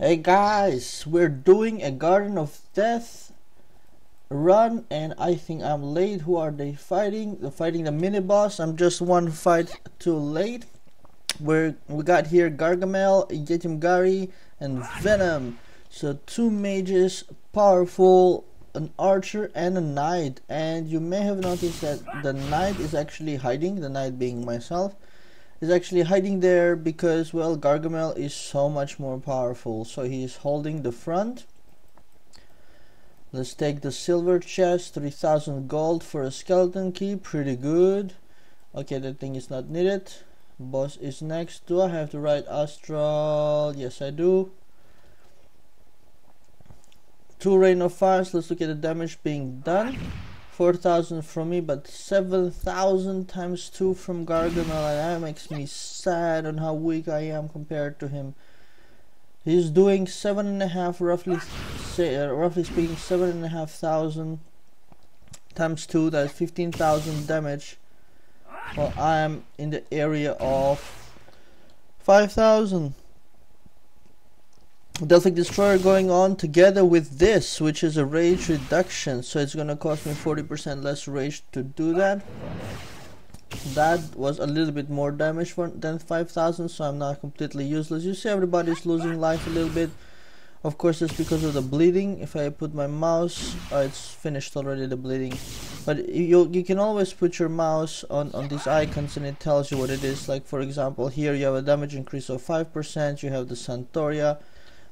Hey guys, we're doing a Garden of Death run, and I think I'm late. Who are they fighting? They're fighting the mini boss. I'm just one fight too late. We got here Gargamel, Yattimgari, and VeNoM. So two mages, powerful, an archer and a knight. And you may have noticed that the knight is actually hiding. The knight being myself is actually hiding there because, well, Gargamel is so much more powerful. So he is holding the front. Let's take the silver chest, 3000 gold for a skeleton key, pretty good. Okay, that thing is not needed. Boss is next. Do I have to ride Astral? Yes, I do. 2 rain of fires. Let's look at the damage being done. 4000 from me, but 7000 times 2 from Gargamel, and that makes me sad on how weak I am compared to him. He's doing 7.5, roughly speaking, 7,500 times 2. That's 15,000 damage. Well, I'm in the area of 5,000. Delphic Destroyer going on together with this, which is a rage reduction, so it's gonna cost me 40% less rage to do that. That was a little bit more damage than 5,000, so I'm not completely useless. You see everybody's losing life a little bit. Of course, it's because of the bleeding. If I put my mouse, it's finished already, the bleeding. But you can always put your mouse on these icons and it tells you what it is. Like for example, here you have a damage increase of 5%, you have the Santoria,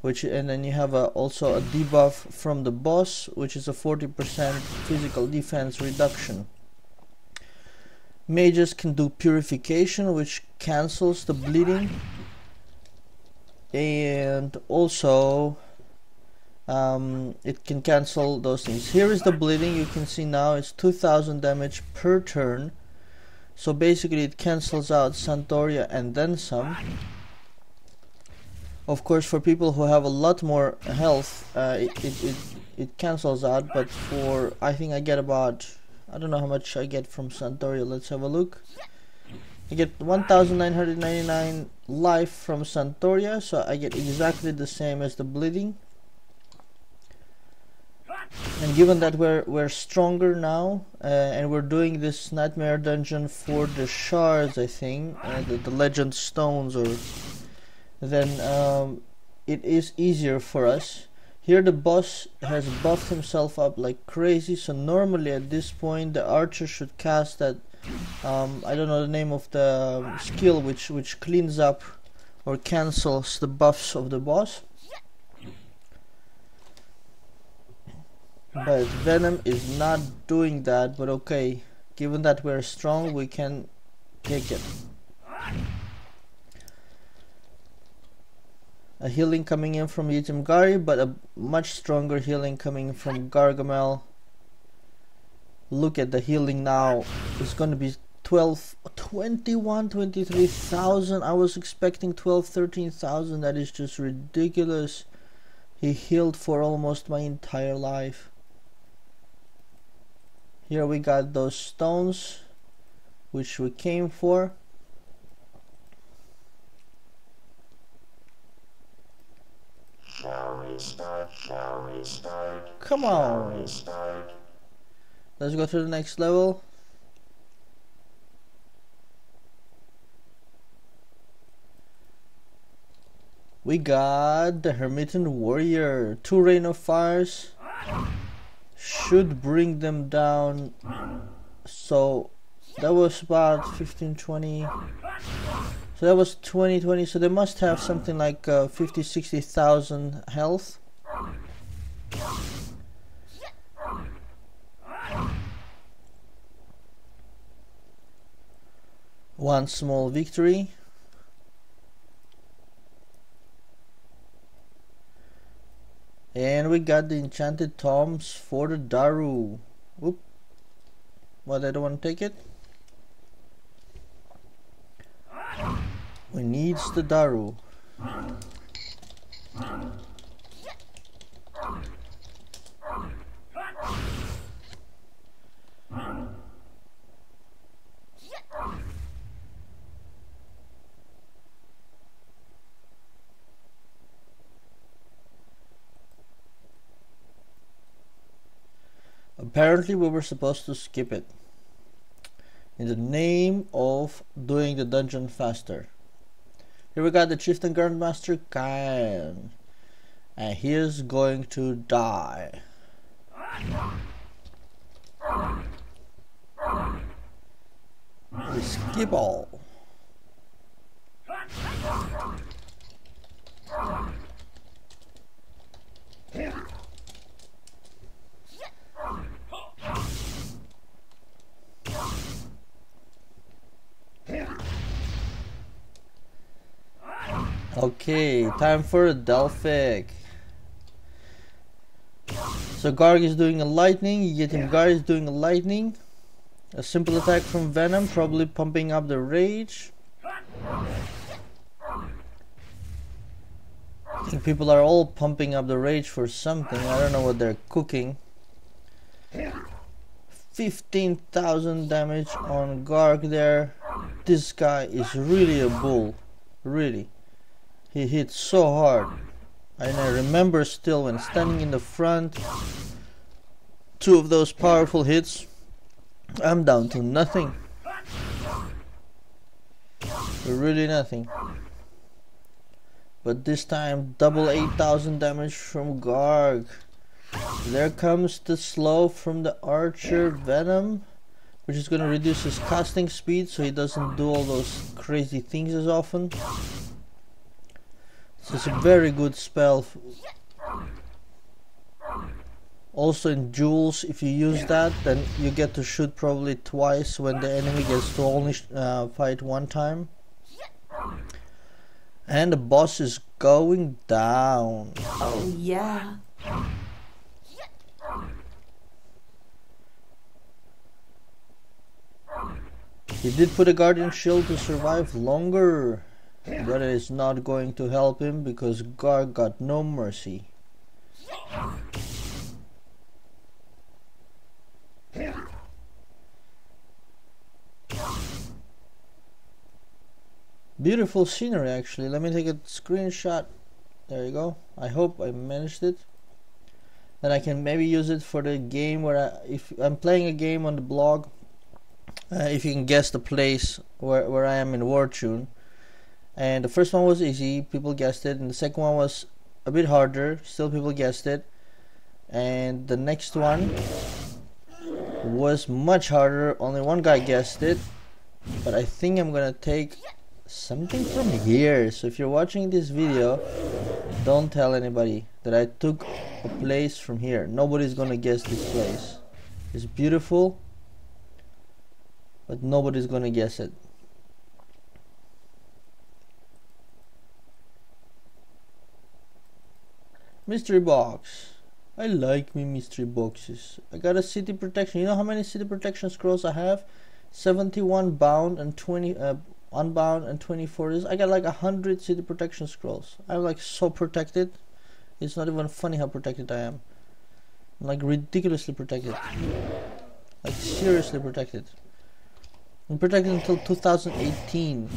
and then you have also a debuff from the boss, which is a 40% physical defense reduction. Mages can do purification, which cancels the bleeding, and also it can cancel those things. Here is the bleeding. You can see now it's 2000 damage per turn, so basically it cancels out Santoria and then some. Of course, for people who have a lot more health, it cancels out, but for, I think I get about, I don't know how much I get from Santoria. Let's have a look. I get 1999 life from Santoria, so I get exactly the same as the bleeding. And given that we're stronger now, and we're doing this nightmare dungeon for the shards, I think, the legend stones, or then it is easier for us. Here the boss has buffed himself up like crazy, so normally at this point the archer should cast that I don't know the name of the skill which cleans up or cancels the buffs of the boss. But VeNoM is not doing that, but okay, given that we're strong, we can take it. A healing coming in from Yattimgari, but a much stronger healing coming from Gargamel. Look at the healing now. It's going to be 23,000. I was expecting 13,000. That is just ridiculous. He healed for almost my entire life. Here we got those stones, which we came for. Shall we start? Come on. Let's go to the next level. We got the Hermitan Warrior. 2 rain of fires should bring them down. So that was about 15-20. So that was 20. So they must have something like 50,000-60,000 health. One small victory. And we got the enchanted tomes for the Daru. Oop. Well, I don't want to take it. We needs the Daru. Apparently we were supposed to skip it in the name of doing the dungeon faster. Here we got the Chieftain Grandmaster Kain, and he is going to die. We skip all. Okay, time for a Delphic. So Garg is doing a lightning, Yattimgari is doing a lightning. A simple attack from VeNoM, probably pumping up the rage. I think people are all pumping up the rage for something. I don't know what they're cooking. 15,000 damage on Garg there. This guy is really a bull. Really. He hit so hard. And I remember still when standing in the front, 2 of those powerful hits, I'm down to nothing. Really nothing. But this time double 8,000 damage from Garg. There comes the slow from the archer VeNoM, which is going to reduce his casting speed so he doesn't do all those crazy things as often. So it's a very good spell. Also in duels, if you use that, then you get to shoot probably twice when the enemy gets to only fight one time. And the boss is going down. Oh yeah. He did put a guardian shield to survive longer, but it is not going to help him because Garg got no mercy. Beautiful scenery actually. Let me take a screenshot. There you go. I hope I managed it. Then I can maybe use it for the game where if I'm playing a game on the blog, if you can guess the place where I am in Wartune. And the first one was easy, people guessed it, and the second one was a bit harder, still people guessed it. And the next one was much harder, only one guy guessed it. But I think I'm gonna take something from here. So if you're watching this video, don't tell anybody that I took a place from here. Nobody's gonna guess this place. It's beautiful, but nobody's gonna guess it. Mystery box. I like me mystery boxes. I got a city protection. You know how many city protection scrolls I have? 71 bound and 20 unbound and 24 is. I got like 100 city protection scrolls. I'm like so protected. It's not even funny how protected I am. I'm like ridiculously protected. Like seriously protected. I'm protected until 2018.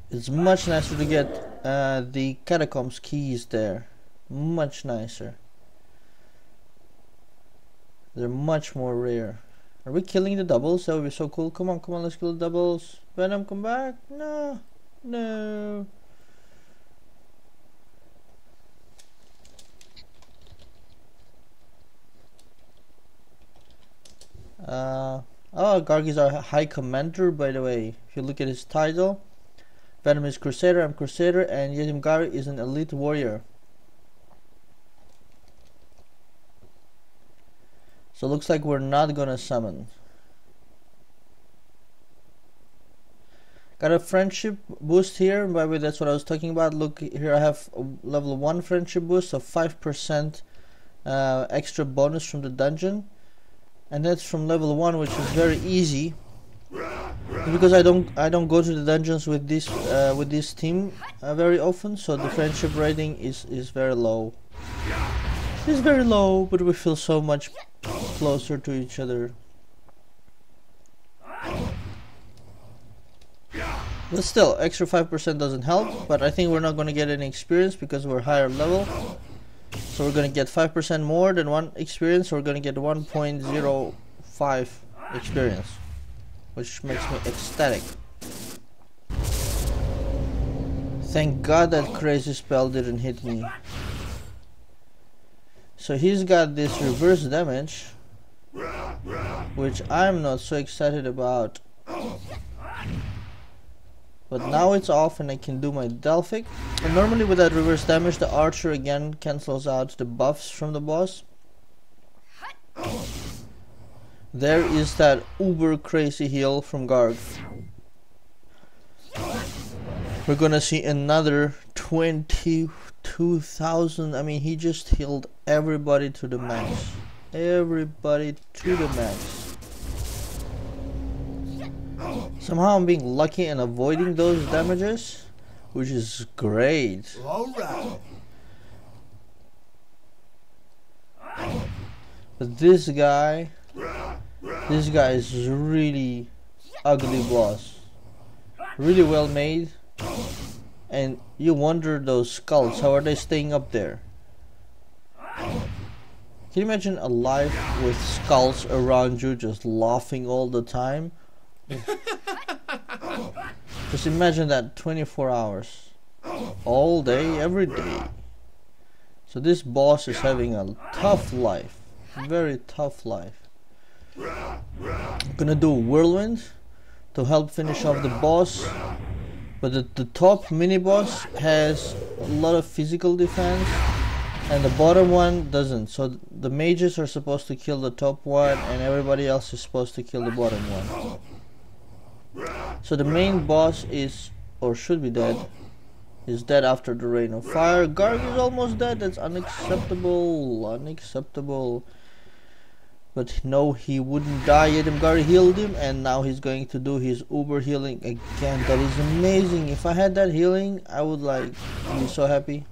It's much nicer to get the catacombs keys there. Much nicer. They're much more rare. Are we killing the doubles? That would be so cool. Come on, let's kill the doubles. VeNoM, come back. No. No. Oh, Garg is our high commander, by the way. If you look at his title, VeNoM is Crusader, I'm Crusader, and Yattimgari is an elite warrior. So looks like we're not gonna summon. Got a friendship boost here. By the way, that's what I was talking about. Look here, I have a level 1 friendship boost of 5% extra bonus from the dungeon, and that's from level 1, which is very easy. Because I don't go to the dungeons with this team very often, so the friendship rating is very low. It's very low, but we feel so much closer to each other. But still, extra 5% doesn't help, but I think we're not going to get any experience because we're higher level. So we're going to get 5% more than 1 experience, so we're going to get 1.05 experience, which makes me ecstatic. Thank God that crazy spell didn't hit me. So he's got this reverse damage, which I'm not so excited about. But now it's off and I can do my Delphic. And normally with that reverse damage, the archer again cancels out the buffs from the boss. There is that uber crazy heal from Garg. We're gonna see another 22,000. I mean, he just healed everybody to the max. Everybody to the max. Somehow I'm being lucky and avoiding those damages, which is great. Alright. But this guy is really ugly boss. Really well made. And you wonder those skulls, how are they staying up there? Can you imagine a life with skulls around you just laughing all the time? Just imagine that 24 hours. All day, every day. So this boss is having a tough life. Very tough life. I'm gonna do Whirlwind to help finish off the boss. But the top mini boss has a lot of physical defense and the bottom one doesn't. So the mages are supposed to kill the top one and everybody else is supposed to kill the bottom one. So the main boss is, or should be dead, is dead after the rain of fire. Garg is almost dead. That's unacceptable. Unacceptable. But no, he wouldn't die. Yattimgari healed him, and now he's going to do his uber healing again. That is amazing. If I had that healing, I would like be so happy.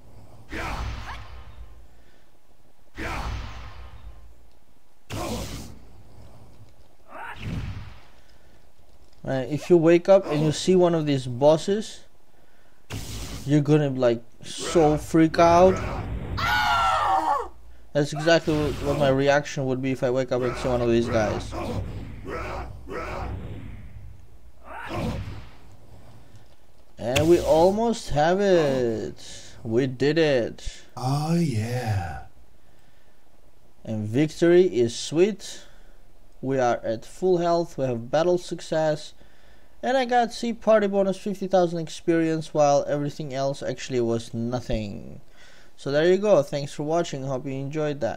If you wake up and you see one of these bosses, you're gonna like so freak out. That's exactly what my reaction would be if I wake up and see one of these guys. And we almost have it. We did it. Oh yeah. And victory is sweet. We are at full health. We have battle success. And I got party bonus 50,000 experience, while everything else actually was nothing. So there you go. Thanks for watching. Hope you enjoyed that.